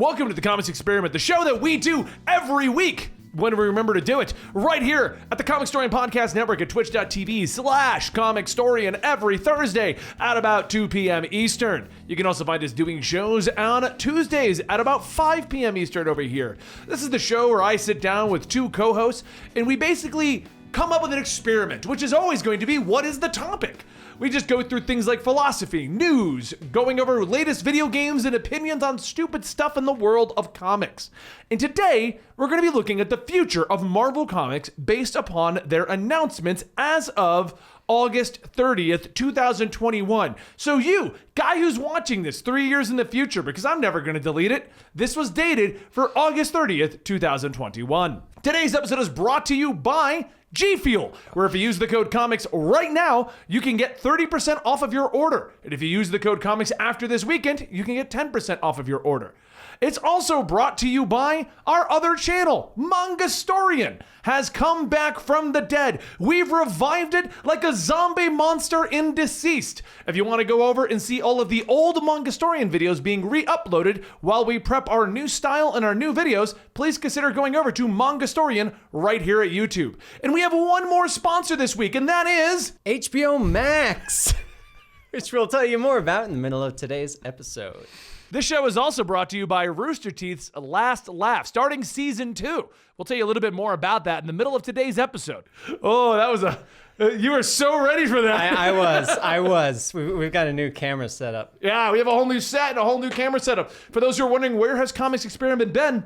Welcome to the Comics Experiment, the show that we do every week when we remember to do it, right here at the Comicstorian Podcast Network at twitch.tv/Comicstorian every Thursday at about 2 p.m. Eastern. You can also find us doing shows on Tuesdays at about 5 p.m. Eastern over here. This is the show where I sit down with two co-hosts and we basically come up with an experiment, which is always going to be, what is the topic? We just go through things like philosophy, news, going over latest video games and opinions on stupid stuff in the world of comics. And today, we're going to be looking at the future of Marvel Comics based upon their announcements as of August 30th, 2021. So you, guy who's watching this 3 years in the future, because I'm never going to delete it, this was dated for August 30th, 2021. Today's episode is brought to you by G Fuel, where if you use the code COMICS right now, you can get 30% off of your order. And if you use the code COMICS after this weekend, you can get 10% off of your order. It's also brought to you by our other channel, Comicstorian, has come back from the dead. We've revived it like a zombie monster in Deceased. If you want to go over and see all of the old Comicstorian videos being re-uploaded while we prep our new style and our new videos, please consider going over to Comicstorian right here at YouTube. And we have one more sponsor this week, and that is HBO Max, which we'll tell you more about in the middle of today's episode. This show is also brought to you by Rooster Teeth's Last Laugh, starting season 2. We'll tell you a little bit more about that in the middle of today's episode. Oh, that was you were so ready for that. I was. We've got a new camera set up. Yeah, we have a whole new set and a whole new camera setup. For those who are wondering, where has Comics Experiment been?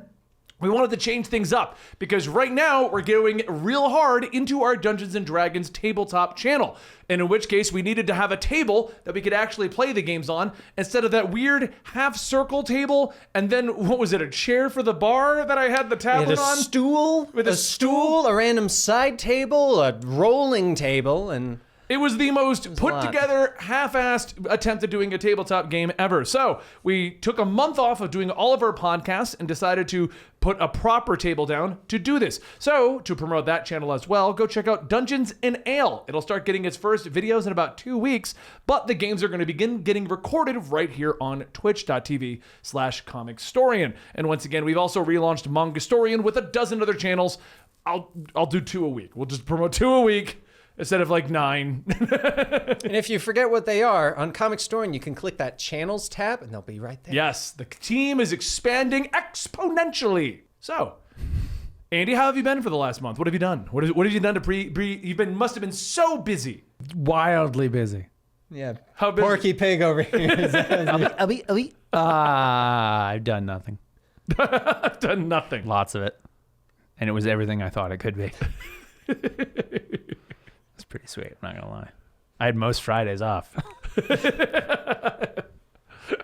We wanted to change things up because right now we're going real hard into our Dungeons & Dragons tabletop channel, and in which case we needed to have a table that we could actually play the games on instead of that weird half-circle table and then, what was it, a chair for the bar that I had the tablet on? A stool, with a stool, a random side table, a rolling table, and... It was the most put-together, half-assed attempt at doing a tabletop game ever. So we took a month off of doing all of our podcasts and decided to put a proper table down to do this. So to promote that channel as well, go check out Dungeons & Ale. It'll start getting its first videos in about 2 weeks, but the games are going to begin getting recorded right here on twitch.tv/Comicstorian. And once again, we've also relaunched Comicstorian with a dozen other channels. I'll do 2 a week. We'll just promote 2 a week. Instead of like 9. And if you forget what they are, on Comicstorian, you can click that Channels tab, and they'll be right there. Yes, the team is expanding exponentially. So, Andy, how have you been for the last month? What have you done? What have you done to must have been so busy. Wildly busy. Yeah. How busy? Porky Pig over here. I've done nothing. I've done nothing. Lots of it. And it was everything I thought it could be. It's pretty sweet, I'm not gonna lie. I had most Fridays off.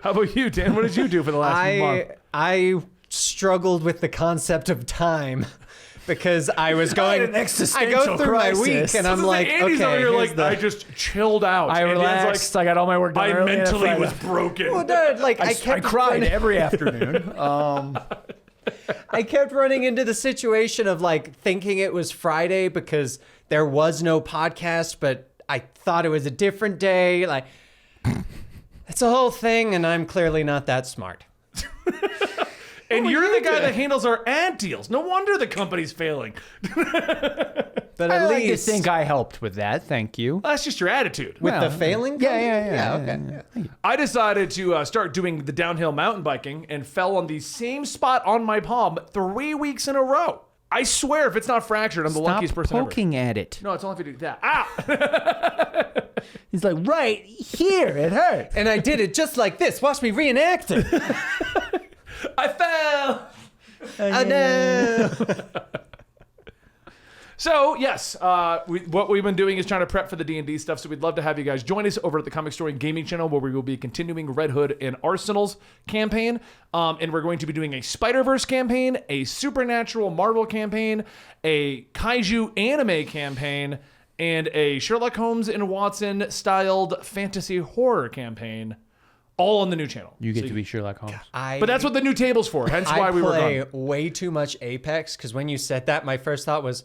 How about you, Dan? What did you do for the last month? I struggled with the concept of time because I was going. An existential I go through crisis. my week and I'm like, Andy's okay, over here here's like, the... I just chilled out. I relaxed. I got all my work done. I early mentally and was broken. Well, no, like I cried every afternoon. I kept running into the situation of like thinking it was Friday because there was no podcast, but I thought it was a different day. Like, it's a whole thing, and I'm clearly not that smart. And you're the guy that handles our ad deals. No wonder the company's failing. But I at like to least think I helped with that. Thank you. That's just your attitude. with the failing. Yeah. Okay. Yeah. I decided to start doing the downhill mountain biking and fell on the same spot on my palm 3 weeks in a row. I swear, if it's not fractured, I'm the luckiest person ever. poking at it. No, it's only if you do that. Ah! He's like, right here, it hurts. And I did it just like this. Watch me reenact it. I fell! Oh no. So, yes, what we've been doing is trying to prep for the D&D stuff, so we'd love to have you guys join us over at the Comicstorian Gaming channel, where we will be continuing Red Hood and Arsenal's campaign, and we're going to be doing a Spider-Verse campaign, a Supernatural Marvel campaign, a Kaiju anime campaign, and a Sherlock Holmes and Watson styled fantasy horror campaign, all on the new channel. You get to be Sherlock Holmes. But that's what the new table's for, hence why we were play gone. way too much Apex, because when you said that, my first thought was,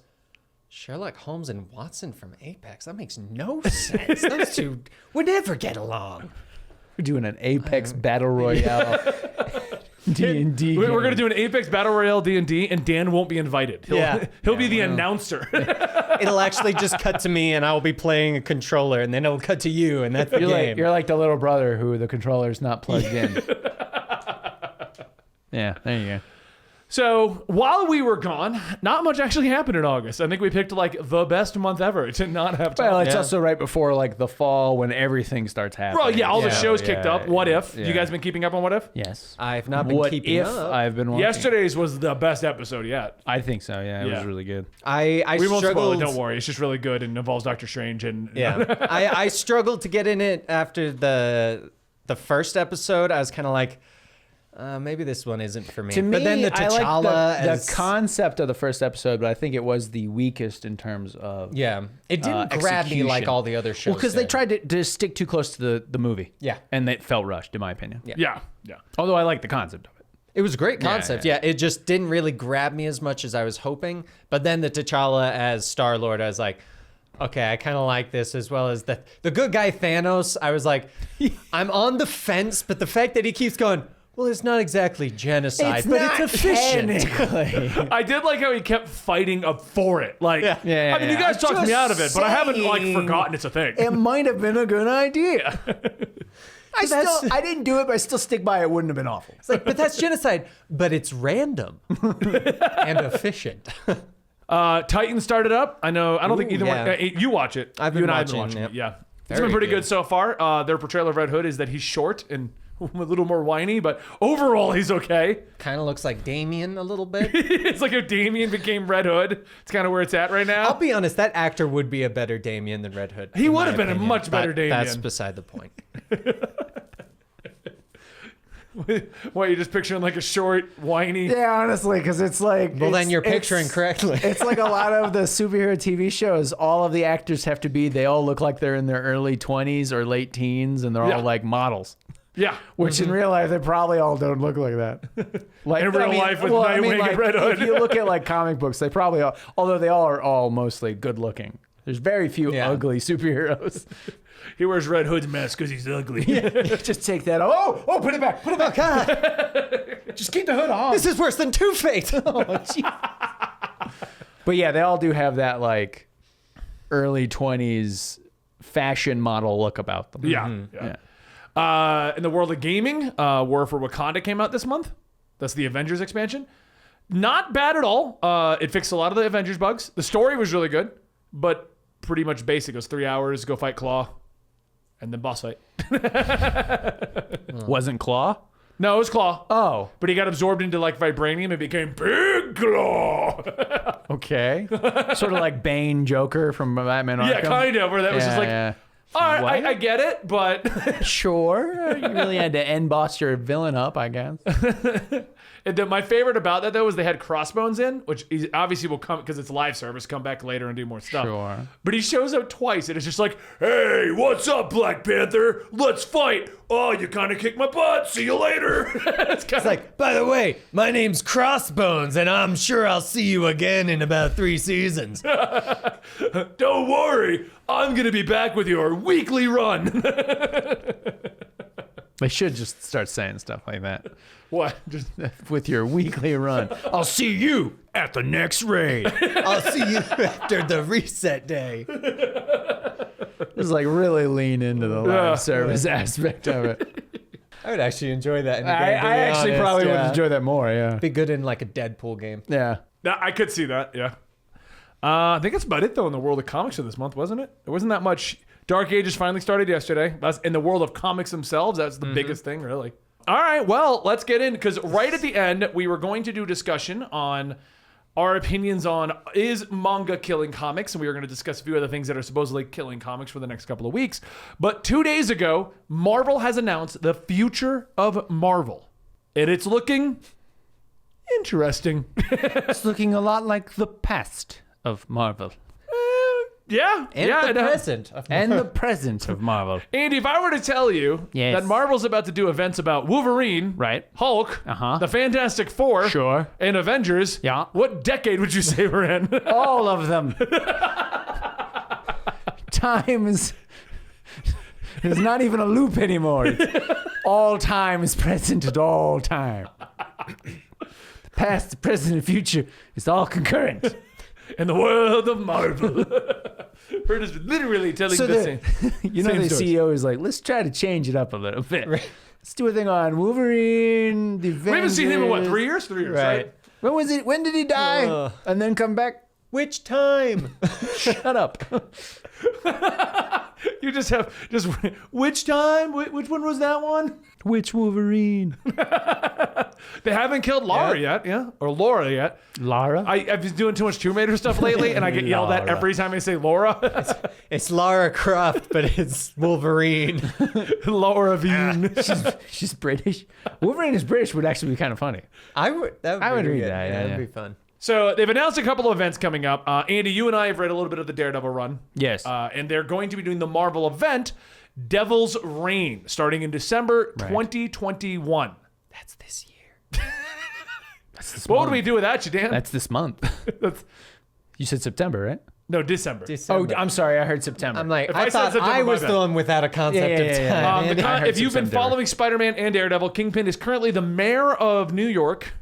Sherlock Holmes and Watson from Apex? That makes no sense. Those two would never get along. We're doing an Apex Battle Royale. D&D. We're going to do an Apex Battle Royale D&D, and Dan won't be invited. He'll be the announcer. It'll actually just cut to me, and I'll be playing a controller, and then it'll cut to you, and that's the game. You're like the little brother who the controller's not plugged in. Yeah, there you go. So while we were gone, not much actually happened in August. I think we picked like the best month ever to not have time. Well, it's also right before like the fall when everything starts happening. Well, yeah, all the shows kicked up. What If? Yeah. You guys been keeping up on What If? Yes. I've not been What keeping if up. I've been watching? Yesterday's was the best episode yet. I think so. Yeah, it Yeah. was really good. I We won't spoil struggled. it, don't worry. It's just really good and involves Doctor Strange and Yeah, I struggled to get in it after the first episode. I was kind of like, maybe this one isn't for me. To me, but then the I T'Challa like as the concept of the first episode, but I think it was the weakest in terms of it didn't grab me like execution. all the other shows. Well, because they did. tried to stick too close to the movie. Yeah. And it felt rushed, in my opinion. yeah. Although I like the concept of it. It was a great concept. yeah. Yeah, it just didn't really grab me as much as I was hoping. But then the T'Challa as Star-Lord, I was like, okay, I kind of like this, as well as the good guy Thanos. I was like, I'm on the fence, but the fact that he keeps going, well, it's not exactly genocide, but it's efficient. I did like how he kept fighting up for it. Like, Yeah, I mean, you guys talked me out of it, but I haven't like saying forgotten it's a thing. It might have been a good idea. I didn't do it, but I still stick by it. Wouldn't have been awful. It's like, but that's genocide, but it's random and efficient. Titan started up. I know. I don't think either yeah. one. You watch it. I've been you and I have watching, been watching yep. it. Yeah, it's Very been pretty good. good so far. Their portrayal of Red Hood is that he's short and a little more whiny, but overall he's okay. Kind of looks like Damien a little bit. It's like if Damien became Red Hood. It's kind of where it's at right now. I'll be honest, that actor would be a better Damien than Red Hood. He in would my have been a opinion, much better but Damien. That's beside the point. What, you're just picturing like a short, whiny. Yeah, honestly, because it's like. Well, then you're picturing correctly. It's like a lot of the superhero TV shows. All of the actors have to be. They all look like they're in their early 20s or late teens, and they're Yeah. all like models. Yeah. Which in real life, they probably all don't look like that. Like In real life with Nightwing and Red Hood. If you look at like comic books, they probably all, although they all are all mostly good looking. There's very few Yeah. ugly superheroes. He wears Red Hood's mask because he's ugly. Just take that off. Oh, put it back. Put it back. Just keep the hood on. This is worse than Two-Face. But yeah, they all do have that like early 20s fashion model look about them. Yeah. In the world of gaming, War for Wakanda came out this month. That's the Avengers expansion. Not bad at all. It fixed a lot of the Avengers bugs. The story was really good, but pretty much basic. It was 3 hours, go fight Claw, and then boss fight. Wasn't Claw? No, it was Claw. Oh, But he got absorbed into like vibranium and became Big Claw. okay. Sort of like Bane Joker from Batman Arkham. Yeah, kind of. Where that was just like, yeah. all right, What? I get it, but Sure. You really had to end boss your villain up, I guess. my favorite about that though was they had Crossbones in, which he obviously will come because it's live service, come back later and do more stuff. Sure. But he shows up twice and it's just like, hey, what's up, Black Panther? Let's fight. Oh, you kind of kicked my butt. See you later. It's kind It's like, by the way, my name's Crossbones, and I'm sure I'll see you again in about 3 seasons. don't worry, I'm gonna be back with your weekly run. They should just start saying stuff like that. What? Just With your weekly run. I'll see you at the next raid. I'll see you after the reset day. Just like really lean into the live service aspect of it. I would actually enjoy that in a game. I to be actually honest, probably would yeah. enjoy that more, yeah. Be good in like a Deadpool game. Yeah. I could see that. Yeah. I think that's about it though in the world of comics for this month, wasn't it? There wasn't that much. Dark Ages finally started yesterday. That's in the world of comics themselves. That's the biggest thing, really. All right, well, let's get in because right at the end we were going to do discussion on our opinions on is manga killing comics, and we were going to discuss a few other things that are supposedly killing comics for the next couple of weeks. But 2 days ago, Marvel has announced the future of Marvel, and it's looking interesting. It's looking a lot like the past of Marvel. Yeah, And yeah, the it- present. Of And the present of Marvel. Andy, if I were to tell you Yes. that Marvel's about to do events about Wolverine, Right. Hulk, Uh-huh. the Fantastic Four, Sure. and Avengers, Yeah. what decade would you say we're in? All of them. Time is not even a loop anymore. All time is present at all time. The past, the present, and future is all concurrent. In the world of Marvel. We're just literally telling the same. You know, same the stories. CEO is like, let's try to change it up a little bit. Let's do a thing on Wolverine, the Avengers. We haven't seen him in what, 3 years? 3 years, right? When was it? When did he die? And then come back? Which time? Shut up. You just have which time? Which one was that one? Which Wolverine? They haven't killed Laura yet, yeah, or Laura yet. Lara? I've been doing too much Tomb Raider stuff lately, and I get yelled at every time I say Laura. It's Lara Croft, but it's Wolverine. Laura Veen. She's British. Wolverine is British would actually be kind of funny. I would read good. that, yeah, That'd yeah. be fun. So they've announced a couple of events coming up. Andy, you and I have read a little bit of the Daredevil run. Yes. And they're going to be doing the Marvel event, Devil's Reign, starting in December 2021. That's this year. That's this What month. would we do without you, Dan? That's this month. You said September, right? No, December. Oh, I'm sorry. I heard September. I'm like, If I I said thought September, I my was bad. the one without a concept Yeah, of yeah, time. yeah. Andy. I heard If you've been September. following Spider-Man and Daredevil, Kingpin is currently the mayor of New York,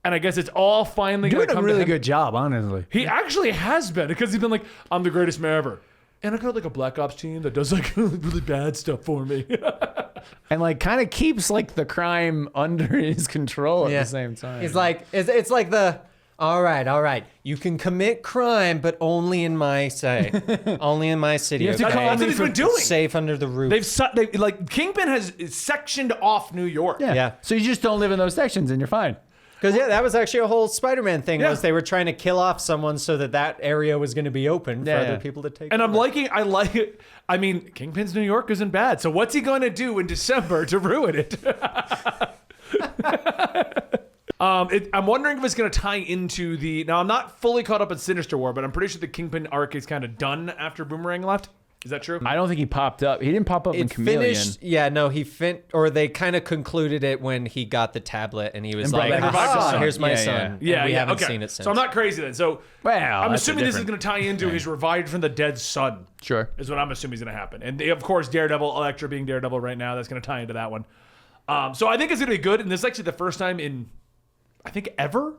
and I guess it's all finally going doing to a come really to him. good job, honestly. He actually has been, because he's been like, I'm the greatest mayor ever. And I got like a Black Ops team that does like really bad stuff for me. And like kind of keeps like the crime under his control at Yeah. the same time. It's like it's like the all right. You can commit crime, but only in my say, only in my city. You have to okay? call That's what me he's for been doing. Safe under the roof. They've like Kingpin has sectioned off New York. Yeah. So you just don't live in those sections and you're fine. Because that was actually a whole Spider-Man thing. Yeah. Was they were trying to kill off someone so that area was going to be open for Yeah, other yeah. people to take. And over. I like it. I mean, Kingpin's New York isn't bad. So what's he going to do in December to ruin it? I'm wondering if it's going to tie into the. Now, I'm not fully caught up in Sinister War, but I'm pretty sure the Kingpin arc is kind of done after Boomerang left. Is that true? I don't think he popped up. He didn't pop up in it Chameleon. finished. Yeah, no, or they kind of concluded it when he got the tablet and he was And brought like, back his "Ah, son." here's my Yeah, son." yeah. And we haven't okay. seen it since. So I'm not crazy then. So Well, I'm that's assuming this is different- going to tie into his revived from the dead son. Sure. Is what I'm assuming is going to happen. And of course, Daredevil, Elektra being Daredevil right now, that's going to tie into that one. So I think it's going to be good. And this is actually the first time in, I think, ever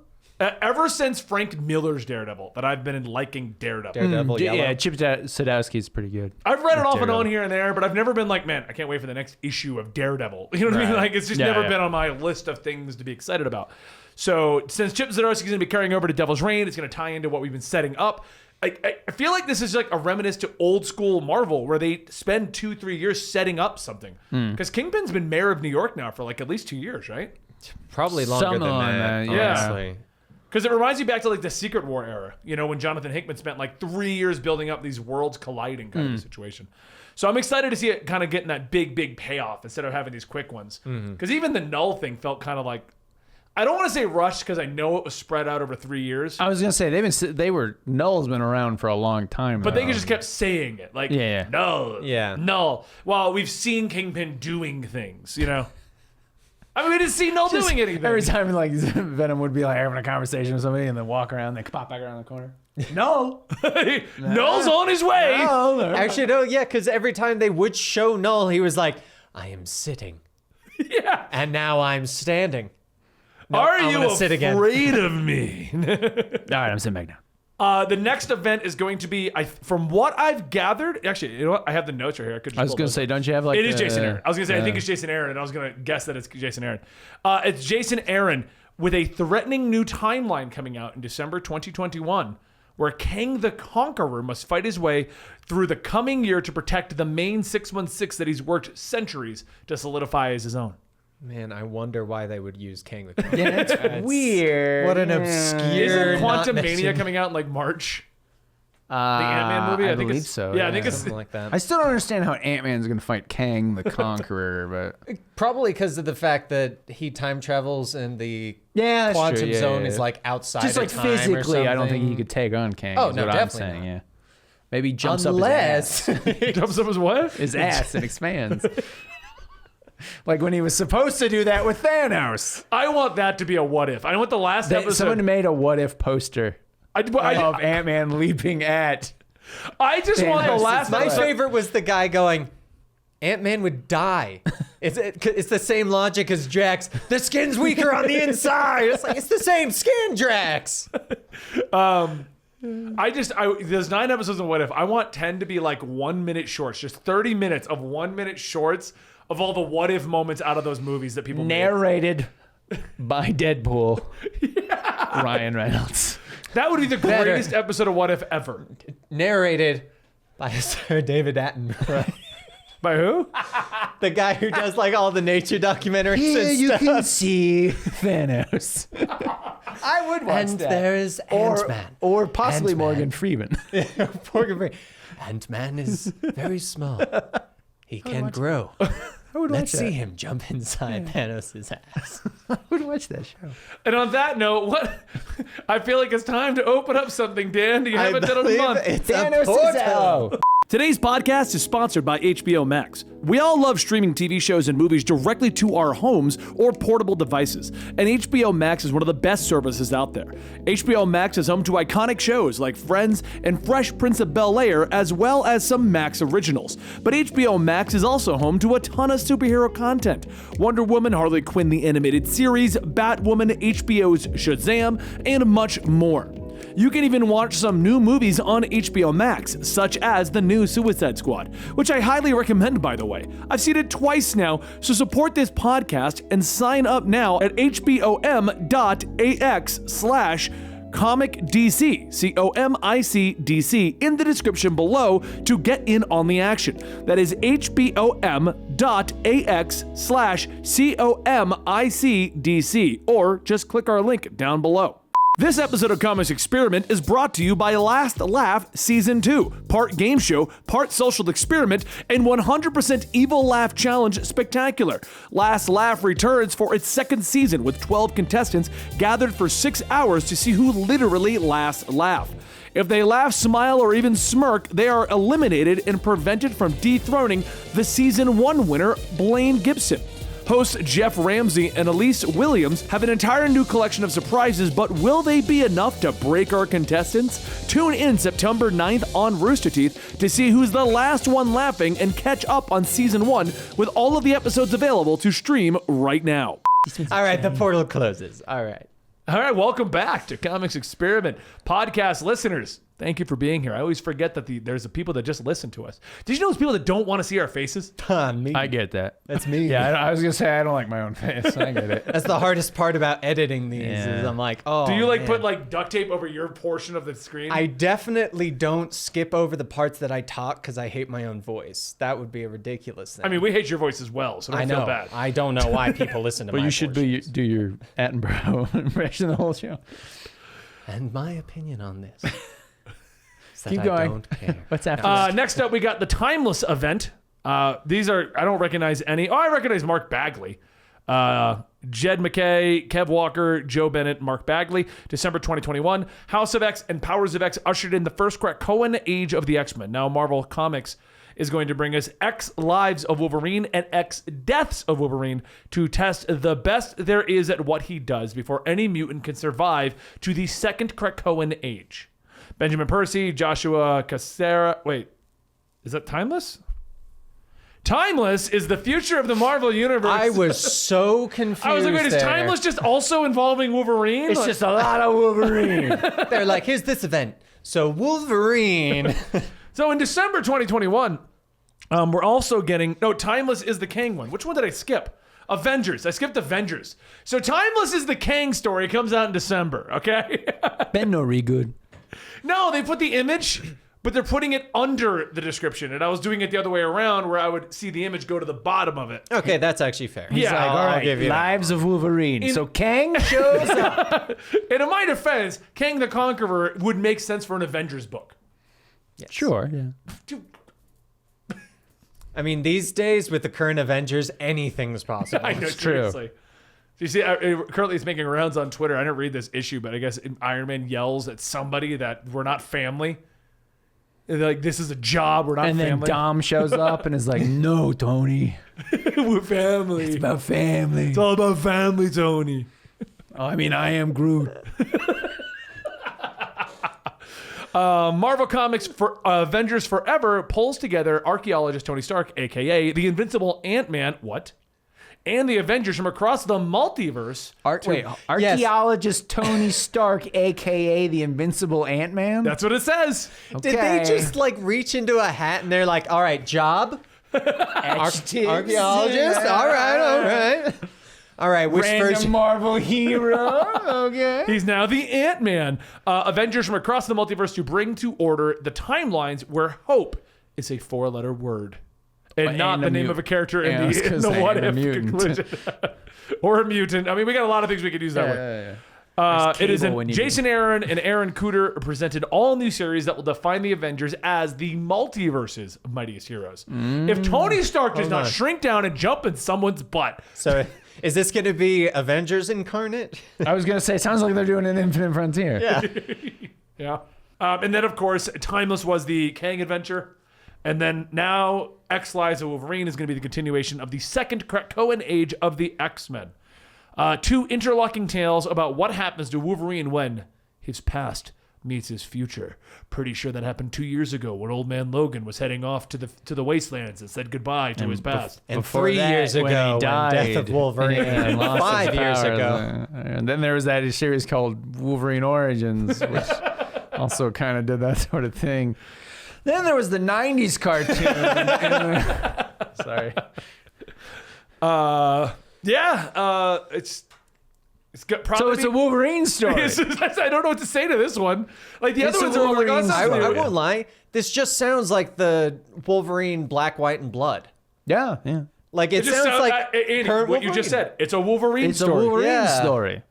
since Frank Miller's Daredevil that I've been liking Daredevil. Daredevil yellow. Yeah, Chip Zdarsky is pretty good. I've read it off and Daredevil. on here and there, but I've never been like, man, I can't wait for the next issue of Daredevil. You know what I mean? Right. Like, it's just Yeah, never yeah. been on my list of things to be excited about. So since Chip Zdarsky is going to be carrying over to Devil's Reign, it's going to tie into what we've been setting up. I feel like this is like a reminiscence to old school Marvel where they spend 2-3 years setting up something. Because Kingpin's been mayor of New York now for like at least 2 years, right? Probably longer Some than on that. that, yeah. Honestly. Because it reminds you back to like the Secret War era, you know, when Jonathan Hickman spent like 3 years building up these worlds colliding kind of a situation. So I'm excited to see it kind of getting that big payoff instead of having these quick ones. Because even the Null thing felt kind of like, I don't want to say rushed because I know it was spread out over 3 years, I was gonna say Null's been around for a long time, but they just kept saying it like, Yeah. Null, Yeah. Null. Well, we've seen Kingpin doing things, you know. I mean, we didn't see Null doing anything. Every time like Venom would be like having a conversation with somebody and then walk around, they pop back around the corner. No, Null's on his way. no. Actually, no, yeah, because every time they would show Null, he was like, "I am sitting, Yeah. and now I'm standing." No, Are I'm you gonna sit again. afraid of me? All right, I'm sitting back now. The next event is going to be, from what I've gathered, actually, you know what? I have the notes right here. I could just I was pull gonna those say, up. don't you have like? It is Jason Aaron. I was gonna say, I think yeah. it's Jason Aaron, and I was gonna guess that it's Jason Aaron. It's Jason Aaron with a threatening new timeline coming out in December 2021, where Kang the Conqueror must fight his way through the coming year to protect the main 616 that he's worked centuries to solidify as his own. Man, I wonder why they would use Kang the Conqueror. Yeah, it's weird. What an Yeah. obscure. Isn't not Quantumania mentioned- coming out in like March? The Ant-Man movie? I think believe it's, so. Yeah, I think it's. Something like that. I still don't understand how Ant-Man's gonna fight Kang the Conqueror, but Probably because of the fact that he time travels and the yeah, that's quantum true. Yeah, zone yeah, is yeah. like outside just of like time or physically. I don't think he something. could take on Kang. Oh, is no, what I'm definitely saying. not. Yeah, maybe he jumps Unless up his ass, Jumps up his what? his ass and expands. Like when he was supposed to do that with Thanos. I want that to be a what if. I want the last episode. Someone made a what if poster of I Ant-Man leaping at. just want the Thanos. last My episode. favorite was the guy going, Ant-Man would die. It's the same logic as Drax. The skin's weaker on the inside. It's like, it's the same skin, Drax. There's 9 episodes of What If. I want 10 to be like 1 minute shorts, just 30 minutes of 1 minute shorts of all the what if moments out of those movies that people narrated by Deadpool. Ryan Reynolds. That would be the greatest episode of What If ever. Narrated by Sir David Attenborough. By who? The guy who does like all the nature documentaries Here and you stuff. can see Thanos. I would watch And that. there's Ant-Man. Or possibly Ant-Man. Morgan Freeman. Morgan Freeman. Ant-Man is very small. He can grow. I would Let's watch see that. him jump inside Thanos' ass. I would watch that show. And on that note, I feel like it's time to open up something, Dan. Do you have I it done a believe month? it's Thanos a is portal. out. Today's podcast is sponsored by HBO Max. We all love streaming TV shows and movies directly to our homes or portable devices, and HBO Max is one of the best services out there. HBO Max is home to iconic shows like Friends and Fresh Prince of Bel-Air, as well as some Max originals. But HBO Max is also home to a ton of superhero content. Wonder Woman, Harley Quinn the animated series, Batwoman, HBO's Shazam, and much more. You can even watch some new movies on HBO Max, such as the new Suicide Squad, which I highly recommend, by the way. I've seen it twice now, so support this podcast and sign up now at hbom.ax/comicdc, COMICDC, in the description below to get in on the action. That is hbom.ax/comicdc, or just click our link down below. This episode of Comics Experiment is brought to you by Last Laugh Season 2, part game show, part social experiment, and 100% Evil Laugh Challenge Spectacular. Last Laugh returns for its second season with 12 contestants gathered for 6 hours to see who literally last laugh. If they laugh, smile, or even smirk, they are eliminated and prevented from dethroning the Season 1 winner, Blaine Gibson. Hosts Jeff Ramsey and Elise Williams have an entire new collection of surprises, but will they be enough to break our contestants? Tune in September 9th on Rooster Teeth to see who's the last one laughing and catch up on Season 1 with all of the episodes available to stream right now. All right, the portal closes. All right. All right, welcome back to Comics Experiment. Podcast listeners, thank you for being here. I always forget that there's the people that just listen to us. Did you know there's people that don't want to see our faces? Me. I get that. That's me. Yeah, I was going to say I don't like my own face. I get it. That's the hardest part about editing these is I'm like, oh, Do you man. put duct tape over your portion of the screen? I definitely don't skip over the parts that I talk because I hate my own voice. That would be a ridiculous thing. I mean, we hate your voice as well, so don't I know. feel bad. I don't know why people listen to But my you should do your Attenborough impression the whole show. And my opinion on this is that Keep I going. don't care. What's after this? Next up, we got the Timeless event. These are, I don't recognize any. Oh, I recognize Mark Bagley. Jed McKay, Kev Walker, Joe Bennett, Mark Bagley. December 2021. House of X and Powers of X ushered in the first Krakoan age of the X-Men. Now Marvel Comics is going to bring us X Lives of Wolverine and X Deaths of Wolverine to test the best there is at what he does before any mutant can survive to the second Krakoan age. Benjamin Percy, Joshua Cassera. Wait, is that Timeless? Timeless is the future of the Marvel Universe. I was so confused. I was like, wait, is there. Timeless just also involving Wolverine? It's just a lot of Wolverine. They're like, here's this event. So Wolverine. So in December 2021, we're also getting... No, Timeless is the Kang one. Which one did I skip? Avengers. I skipped Avengers. So Timeless is the Kang story. It comes out in December, okay? Ben no re good. No, they put the image, but they're putting it under the description. And I was doing it the other way around where I would see the image go to the bottom of it. Okay, that's actually fair. Yeah. Like, all I'll right, give you that. Lives of Wolverine. So Kang shows up. And in my defense, Kang the Conqueror would make sense for an Avengers book. Sure, yeah. Dude, I mean, these days with the current Avengers, anything's possible. I know, It's true. seriously. So you see, currently it's making rounds on Twitter. I didn't read this issue, but I guess Iron Man yells at somebody that we're not family. And they're like, this is a job, we're not And then family. Dom shows up and is like, no, Tony. We're family. It's about family. It's all about family, Tony. Oh, I mean, I am Groot. Marvel Comics for Avengers Forever pulls together archaeologist Tony Stark, aka the Invincible AntMan, and the Avengers from across the multiverse. Archaeologist Tony Stark, aka the Invincible Ant-Man? That's what it says. Did they just like reach into a hat and they're like, all right, job? Archaeologist? All right. All right, which Random version? Marvel hero. Okay. He's now the Ant-Man. Avengers from across the multiverse to bring to order the timelines where hope is a 4-letter word. And not the name of a character in the what if conclusion. Or a mutant. I mean, we got a lot of things we could use that way. It is Jason Aaron and Aaron Cooter presented all new series that will define the Avengers as the multiverse's mightiest heroes. If Tony Stark does not shrink down and jump in someone's butt. So is this going to be Avengers incarnate? I was going to say, it sounds like they're doing an Infinite Frontier. Yeah. Yeah. And then, of course, Timeless was the Kang adventure. And then now X-Lives of Wolverine is going to be the continuation of the second Krakoan age of the X-Men. 2 interlocking tales about what happens to Wolverine when his past meets his future. Pretty sure that happened 2 years ago when Old Man Logan was heading off to the wastelands and said goodbye to his past. And Before 3 that, years when ago, he died, Death of Wolverine. and lost 5 his years powers. ago. And then there was that series called Wolverine Origins, which also kind of did that sort of thing. Then there was the 90s cartoon. Sorry. It's got So it's a Wolverine story. I don't know what to say to this one. Like the It's other ones a are like, oh, Wolverine this I is story. new. won't lie. This just sounds like the Wolverine Black, White, and Blood. Yeah. Like It it just sounds like Andy, current what you just Wolverine. said. It's a Wolverine It's a story. Wolverine Yeah. story.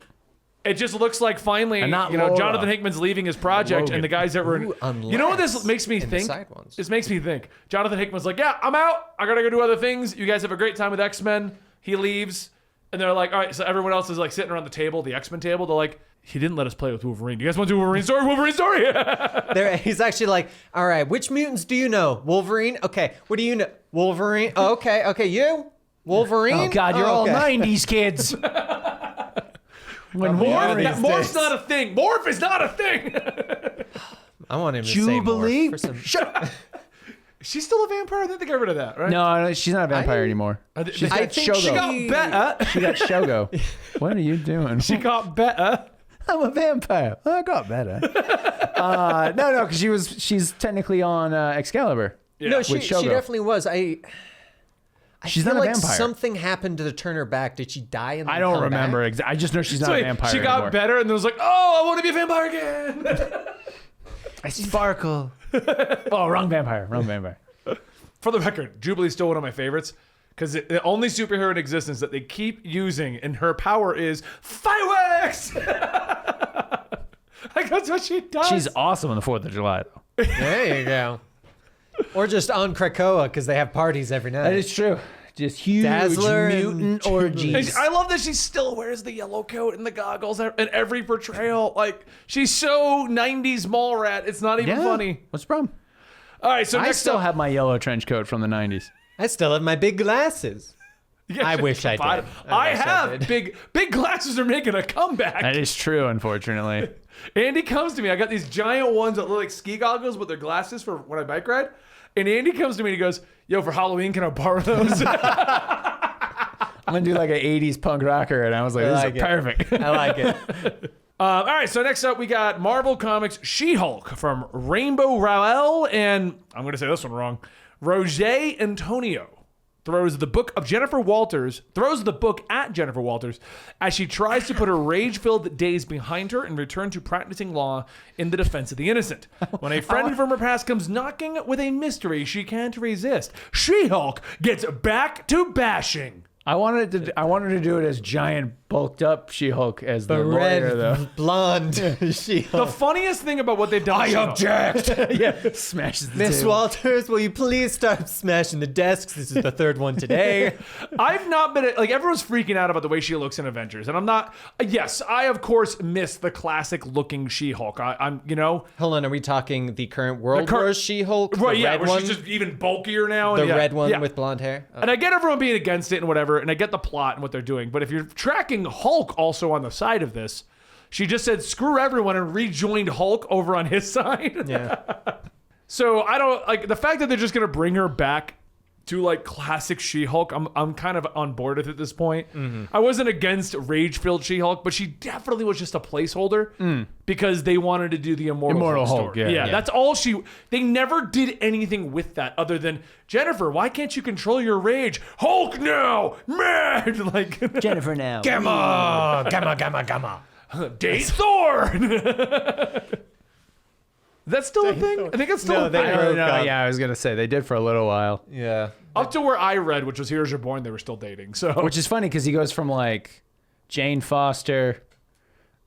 It just looks like finally, And not Jonathan Laura. Hickman's leaving his project, Logan. and the guys that were. Ooh, You know what this unless makes me in the think? side ones. This makes me think. Jonathan Hickman's like, yeah, I'm out. I gotta go do other things. You guys have a great time with X-Men. He leaves, and they're like, all right. So everyone else is like sitting around the table, the X-Men table. They're like, he didn't let us play with Wolverine. You guys want to do Wolverine story? Wolverine story. He's actually like, all right, which mutants do you know? Wolverine? Okay. What do you know? Wolverine? Oh, okay. You? Wolverine? Oh, God, you're all okay. 90s kids. When Morph's not a thing. Morph is not a thing. I want him to say Jubilee? more. For some... She's still a vampire. I think they got rid of that, right? No, she's not a vampire anymore. She's I got think Shogo. She got better. She got Shogo. What are you doing? She got better. I'm a vampire. I got better. No, because she's technically on Excalibur. Yeah. No, with she Shogo. definitely was. I She's feel not a like vampire. something happened to turn her back. Did she die and then I don't come remember. back? I just know she's not So a vampire she got anymore. better, and then was like, oh, I want to be a vampire again. I sparkle. Oh, wrong vampire. For the record, Jubilee's still one of my favorites because the only superhero in existence that they keep using, and her power is fireworks. Like that's what she does. She's awesome on the 4th of July, though. There you go. Or just on Krakoa because they have parties every night. That is true. Just huge Dazzler and mutant Jubilee. orgies. I love that she still wears the yellow coat and the goggles in every portrayal. Like she's so 90s mall rat. It's not even funny. What's the problem? All right, so I next still up, have my yellow trench coat from the 90s. I still have my big glasses. Yeah, I wish I did. I I wish I have did. big glasses are making a comeback. That is true, unfortunately. Andy comes to me. I got these giant ones that look like ski goggles, but they're glasses for when I bike ride. And Andy comes to me and he goes, "Yo, for Halloween, can I borrow those?" I'm going to do like an 80s punk rocker, and I was like, this like is it. perfect. I like it. All right, so next up we got Marvel Comics She-Hulk from Rainbow Rowell and I'm going to say this one wrong. Roger Antonio throws the book at Jennifer Walters as she tries to put her rage-filled days behind her and return to practicing law in the defense of the innocent. When a friend from her past comes knocking with a mystery she can't resist, She-Hulk gets back to bashing. I wanted to do it as giant, bulked up She-Hulk as the The lawyer, though. red, blonde The funniest thing about what they've done with She-Hulk- Yeah, smashes the Miss table. Walters, will you please stop smashing the desks? This is the third one today. I've not been like everyone's freaking out about the way she looks in Avengers, and I'm not. Yes, I of course miss the classic looking She-Hulk. I'm Hold on, are we talking the current World cur- War She-Hulk? right, the yeah, red where one? she's just even bulkier now. The and red one yeah. with blonde hair? Oh. And I get everyone being against it and whatever, and I get the plot and what they're doing. But if you're tracking Hulk also on the side of this, She just said screw everyone and rejoined Hulk over on his side. Yeah. So I don't like the fact that they're just gonna bring her back to like classic She-Hulk. I'm kind of on board with it at this point. I wasn't against rage-filled She-Hulk, but she definitely was just a placeholder because they wanted to do the Immortal Hulk story. yeah. That's all they never did anything with that other than Jennifer, why can't you control your rage? Hulk now, man. Like Jennifer now. Gamma. date Thor. That's still a thing? I think it's still No, a they thing. broke up. Yeah, I was gonna say they did for a little while, Yeah. Up to where I read, which was Here's Your Born, they were still dating. So which is funny because he goes from like Jane Foster,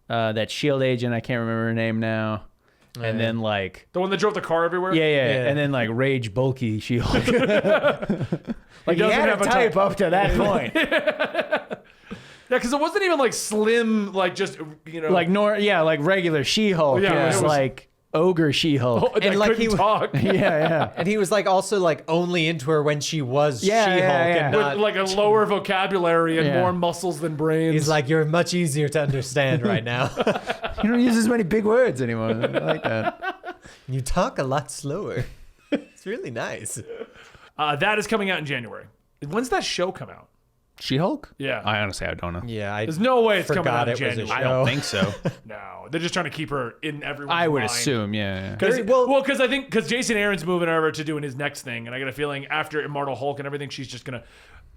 that Shield agent, I can't remember her name now, and then like the one that drove the car everywhere? yeah, and then like rage bulky Shield. Like he doesn't had have a a type type. up to that point. Yeah, because it wasn't even like slim, like just, Like like regular She-Hulk. Yeah, it was it was- like ogre She-Hulk. and like like he couldn't talk. yeah. And he was like also like only into her when she was Yeah, She-Hulk yeah. and With not. like a lower vocabulary and Yeah. more muscles than brains. He's like, you're much easier to understand right now. You don't use as many big words anymore. I like that. You talk a lot slower. It's really nice. that is coming out in January. When's that show come out? She-Hulk? Yeah. I honestly don't know. Yeah, I There's no way it's coming forgot out in it was a January. I show. don't think so. No, they're just trying to keep her in everyone's I would mind. assume, yeah. Because Well- because Jason Aaron's moving over to doing his next thing, and I got a feeling after Immortal Hulk and everything, she's just gonna.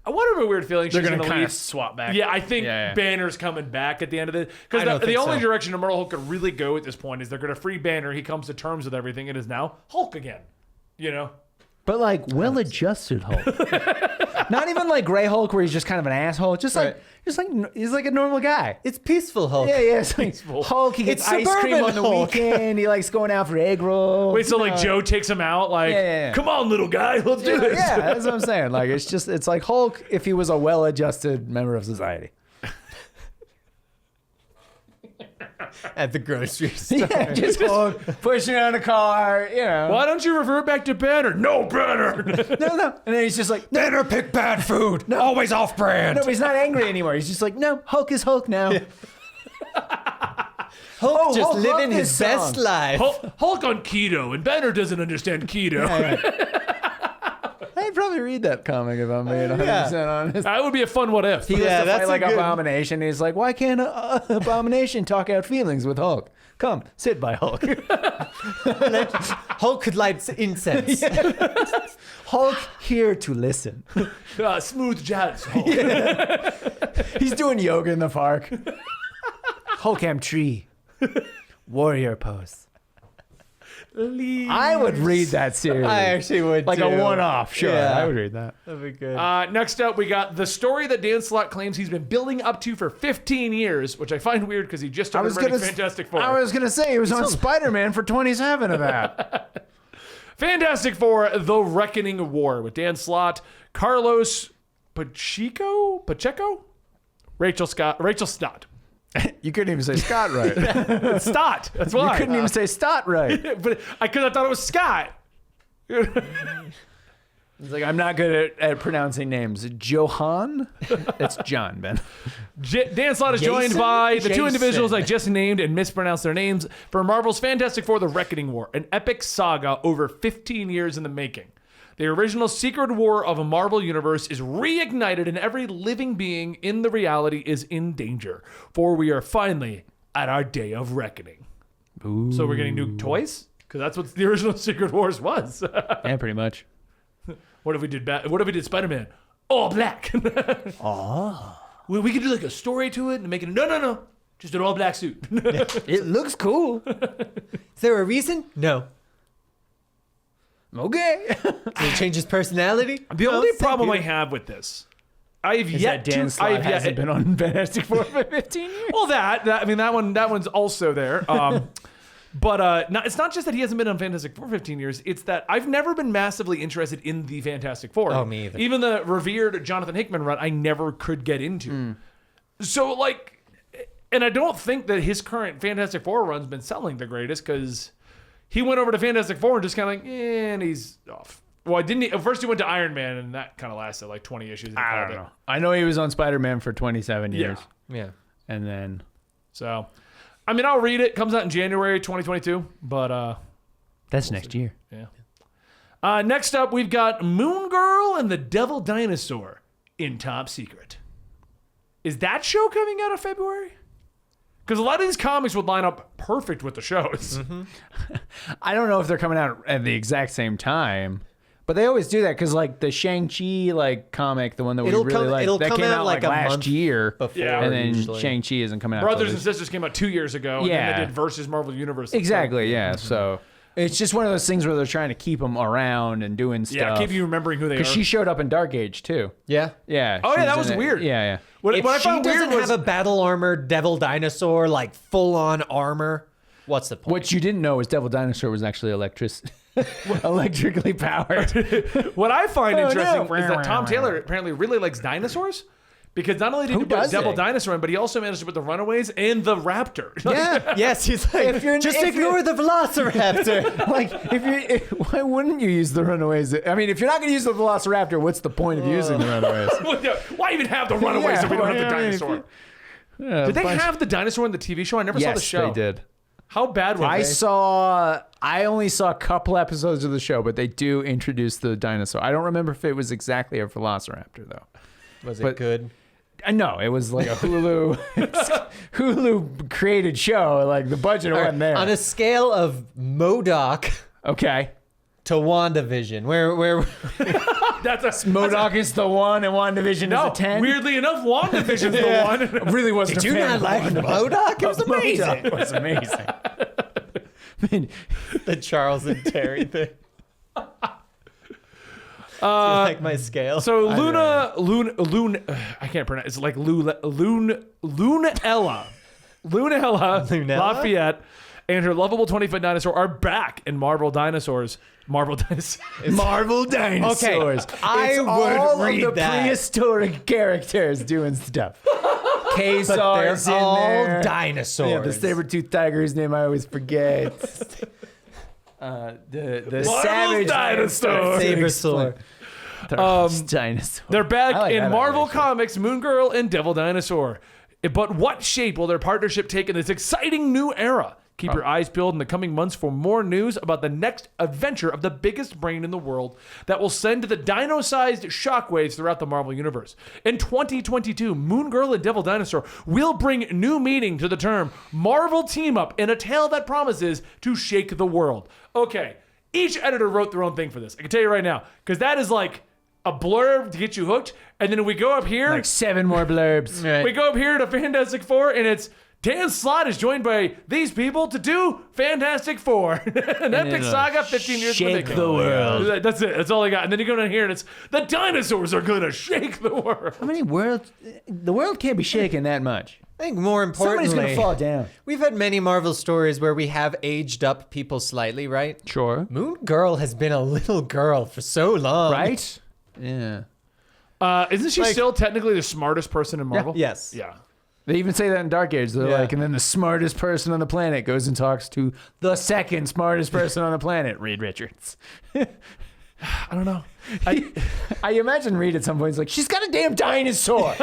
I wonder if a weird feeling They're she's gonna gonna kind leave. of swap back. Yeah, I think Yeah. Banner's coming back at the end of it. I Because don't the think only so. direction Immortal Hulk could really go at this point is they're going to free Banner. He comes to terms with everything and is now Hulk again. You know? But like well-adjusted Hulk. Not even like Gray Hulk where he's just kind of an asshole. Just like he's like a normal guy. It's peaceful Hulk. Yeah. It's like Hulk. He gets It's ice cream suburban on the Hulk. weekend. He likes going out for egg rolls. Wait, so like Joe takes him out, like, Yeah. come on, little guy, let's do this. Yeah, that's what I'm saying. Like it's like Hulk if he was a well-adjusted member of society. At the grocery store. Yeah, just Hulk pushing on a car. You know. Why don't you revert back to Banner? No, Banner. No. And then he's just like, no, Never pick bad food. No. Always off brand. but he's not angry anymore. He's just like, no, Hulk is Hulk now. Hulk just Hulk living loved his this best song. life. Hulk on keto, and Banner doesn't understand keto. I'd probably read that comic if I'm being 100% honest. That would be a fun what if. He was Yeah, to that's fight a like good- Abomination. He's like, why can't Abomination talk out feelings with Hulk? Come, sit by Hulk. Hulk could light incense. Hulk here to listen. Smooth jazz. Hulk. He's doing yoga in the park. Hulk am tree. Warrior pose. I would read that series. I actually would like too. a one-off, sure. Yeah. I would read that. That'd be good. Next up, we got the story that Dan Slott claims he's been building up to for 15 years, which I find weird because he just started writing Fantastic Four. I was gonna say he was on Spider-Man for 27 of that. Fantastic Four: The Reckoning War with Dan Slott, Carlos Pacheco, Rachel Stott. You couldn't even say Scott right. Stott. That's why. You couldn't even say Stott right. But I thought it was Scott. He's like, I'm not good at pronouncing names. Johan? It's John, Ben. Dan Slott is joined Jason? by the two Jason. individuals I just named and mispronounced their names for Marvel's Fantastic Four: The Reckoning War, an epic saga over 15 years in the making. The original secret war of a Marvel universe is reignited and every living being in the reality is in danger, for we are finally at our day of reckoning. Ooh. So we're getting new toys? Because that's what the original Secret Wars was. Yeah, pretty much. What if we did Spider-Man? All black. Well, we could do like a story to it and make it no. Just an all black suit. It looks cool. Is there a reason? No. Okay. Did it change his personality? The No, only same problem I Peter. have with this, I've Is yet that Dan to. Slott I've yet, hasn't been on Fantastic Four for 15 years? Well, that one's also there. But it's not just that he hasn't been on Fantastic Four for 15 years. It's that I've never been massively interested in the Fantastic Four. Oh, me either. Even the revered Jonathan Hickman run, I never could get into. So like, and I don't think that his current Fantastic Four run's been selling the greatest because he went over to Fantastic Four and just kind of like, and he's off. Well, didn't he? First he went to Iron Man, and that kind of lasted like 20 issues. And he I called don't it. know. I know he was on Spider-Man for 27 years. Yeah. And then... So I mean, I'll read it. Comes out in January 2022, but That's next year. yeah. Next up, we've got Moon Girl and the Devil Dinosaur in Top Secret. Is that show coming out in February? Because a lot of these comics would line up perfect with the shows. Mm-hmm. I don't know if they're coming out at the exact same time, but they always do that because like the Shang-Chi like comic, the one that we really like, that came out like a last month year, before, and then usually. Shang-Chi isn't coming out. Brothers till and Sisters came out 2 years ago, and then Yeah. they did Versus Marvel Universe. Exactly, yeah. So it's just one of those things where they're trying to keep them around and doing stuff. Yeah, keep you remembering who they are. Because she showed up in Dark Age too. Yeah. Yeah. Oh, yeah, she's that in was it. weird. Yeah, yeah. What If I she found doesn't weird was have a battle armored devil dinosaur, like full on armor, what's the point? What you didn't know is Devil Dinosaur was actually electrically powered. what I find Oh, interesting no. is that Tom Taylor apparently really likes dinosaurs. Because not only did Who he put doesn't? Devil Dinosaur in, but he also managed to put the Runaways and the Raptor. Yeah. Yes, he's like, If you're- just if ignore the Velociraptor. Like, why wouldn't you use the Runaways? I mean, if you're not going to use the Velociraptor, what's the point of using the Runaways? Why even have the Runaways Yeah, if we don't have the I mean, if dinosaur? you- Did they have the dinosaur in the TV show? I never saw the Yes, show. they did. How bad were they? I only saw a couple episodes of the show, but they do introduce the dinosaur. I don't remember if it was exactly a Velociraptor though. Was it But- good? No, it was like a Hulu created show. Like the budget wasn't there. On a scale of MODOK Okay. to WandaVision, where That's a MODOK is the one and WandaVision is a 10. Weirdly enough, WandaVision's the one. I really wasn't did a you fan not of like WandaVision. MODOK? It was amazing. It was amazing. I mean, The Charles and Terry thing. Do you like my scale? So Luna, I can't pronounce. It's like Lunella Lunella? Lafayette, and her lovable 20-foot dinosaur are back in Marvel Dinosaurs. Marvel Dinosaurs. Marvel dinosaurs. I It's would all read of the that. prehistoric characters doing stuff. but K-Sar's they're in all there. dinosaurs. Yeah, the saber-toothed tiger, whose name I always forget. The savage Dinosaurs. Sabersaur. Dinosaur. They're back I like in that Marvel actually. Comics, Moon Girl and Devil Dinosaur. But what shape will their partnership take in this exciting new era? Keep your eyes peeled in the coming months for more news about the next adventure of the biggest brain in the world that will send the dino-sized shockwaves throughout the Marvel Universe. In 2022, Moon Girl and Devil Dinosaur will bring new meaning to the term Marvel Team-Up in a tale that promises to shake the world. Okay, each editor wrote their own thing for this. I can tell you right now, because that is like a blurb to get you hooked, and then we go up here, Like 7 more blurbs. Right. we go up here to Fantastic Four, and it's Dan Slott is joined by these people to do Fantastic Four. An epic saga, 15 years in the shake making. the world. That's it. That's all I got. And then you go down here, and it's the dinosaurs are gonna shake the world. How many worlds? The world can't be shaken that much. I think more Somebody's importantly, going to fall down. we've had many Marvel stories where we have aged up people slightly, right? Sure. Moon Girl has been a little girl for so long. Right? Yeah. Isn't she Like- still technically the smartest person in Marvel? Yes. Yeah. They even say that in Dark Age. They're Yeah. like, and then the smartest person on the planet goes and talks to the second smartest person on the planet, Reed Richards. I don't know. I imagine Reed at some point is like, she's got a damn dinosaur.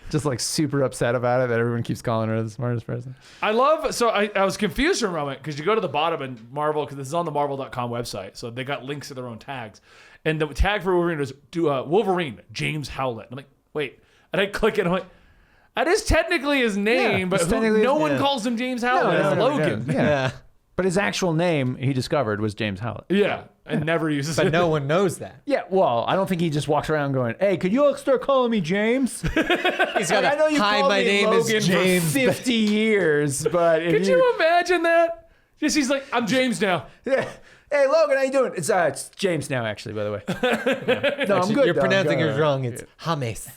Just like super upset about it that everyone keeps calling her the smartest person. I love, so I was confused for a moment because you go to the bottom and Marvel, because this is on the Marvel.com website, so they got links to their own tags. And the tag for Wolverine was Wolverine, James Howlett. I'm like, wait. And I click it and I'm like, that is technically his name, Yeah, but it's technically no his one name. calls him James Howlett. It's Logan. Yeah. Yeah. But his actual name, he discovered, was James Howlett. Yeah. And never uses But it. no one knows that. Yeah, well, I don't think he just walks around going, hey, could you all start calling me James? He's got I know you hi, called my me name Logan is James. for 50 years, but if Could you imagine that? Just he's like, I'm James now. Yeah. Hey, Logan, how you doing? It's James now, actually, by the way. Yeah. No, I'm good. You're though, I'm pronouncing good. it wrong. It's James.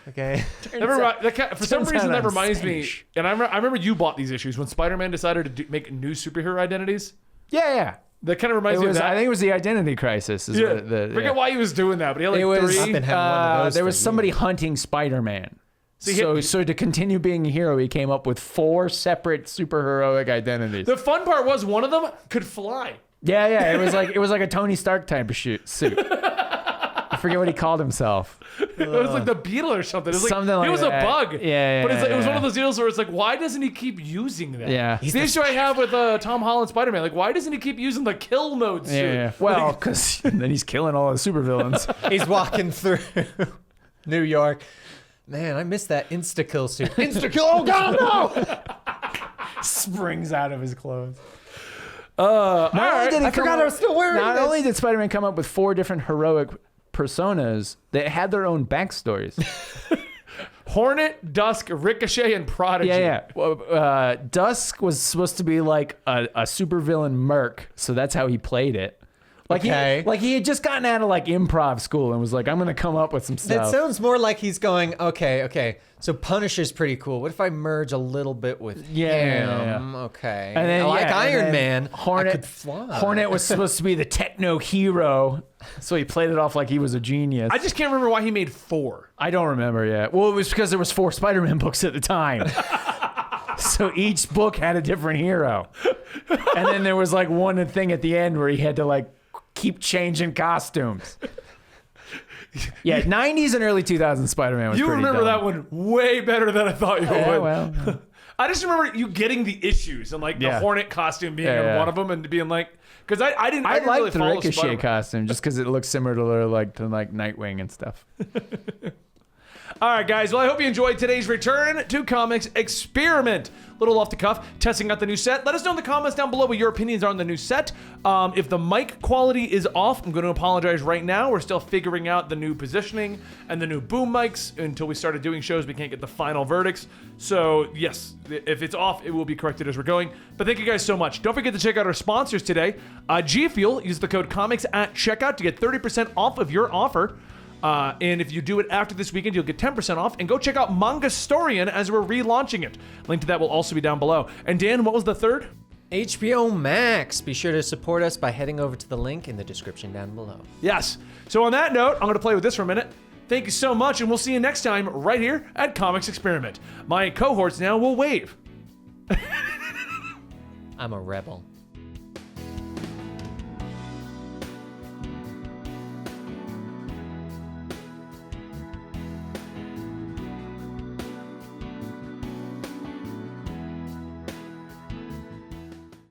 Okay. For some turns reason, out that I'm reminds Spanish. me, and I remember you bought these issues when Spider-Man decided to make new superhero identities. Yeah. That kind of reminds me of that. I think it was the identity crisis. Is Yeah. what Forget why he was doing that, but he had like It was. three. been having one of those There was for somebody hunting Spider-Man. he- So to continue being a hero, he came up with 4 separate superheroic identities. The fun part was one of them could fly. Yeah. It was like a Tony Stark type of suit. forget what he called himself. It was like the Beetle or something. It was like, Something like it was that. a bug. Yeah, But it was one yeah. of those deals where it's like, why doesn't he keep using that? Yeah. It's the issue I have with Tom Holland Spider-Man. Like, why doesn't he keep using the kill mode suit? Yeah. Well, because then he's killing all the supervillains. He's walking through New York. Man, I miss that insta-kill suit. Insta-kill, oh God, no! Springs out of his clothes. All right. I forgot I was still wearing Not this. only did Spider-Man come up with 4 different heroic personas, they had their own backstories. Hornet, Dusk, Ricochet, and Prodigy. Yeah. Well, Dusk was supposed to be like a supervillain merc, so that's how he played it. Okay. He had just gotten out of like improv school and was like, I'm gonna come up with some That stuff. sounds more like he's going, okay. So Punisher's pretty cool. What if I merge a little bit with him? Okay. And then, like and Iron then Man, Hornet, I could fly. Hornet was supposed to be the techno hero, so he played it off like he was a genius. I just can't remember why he made 4. I don't remember yet. Well, it was because there was 4 Spider-Man books at the time. So each book had a different hero. And then there was like one thing at the end where he had to like keep changing costumes. Yeah, 90s and early 2000s Spider-Man was You pretty remember dumb. that one way better than I thought you Yeah, would. well. I just remember you getting the issues and like the Yeah. Hornet costume being Yeah, in yeah. one of them and being like, because I didn't I really liked the follow Ricochet Spider-Man. costume just because it looks similar to like Nightwing and stuff. All right, guys. Well, I hope you enjoyed today's return to Comics Experiment. Little off the cuff, testing out the new set. Let us know in the comments down below what your opinions are on the new set. If the mic quality is off, I'm going to apologize right now. We're still figuring out the new positioning and the new boom mics. Until we started doing shows, we can't get the final verdicts. So, yes, if it's off, it will be corrected as we're going. But thank you guys so much. Don't forget to check out our sponsors today. G Fuel, use the code COMICS at checkout to get 30% off of your offer. And if you do it after this weekend, you'll get 10% off. And go check out Comicstorian as we're relaunching it. Link to that will also be down below. And Dan, what was the third? HBO Max. Be sure to support us by heading over to the link in the description down below. Yes. So on that note, I'm going to play with this for a minute. Thank you so much, and we'll see you next time right here at Comics Experiment. My cohorts now will wave. I'm a rebel.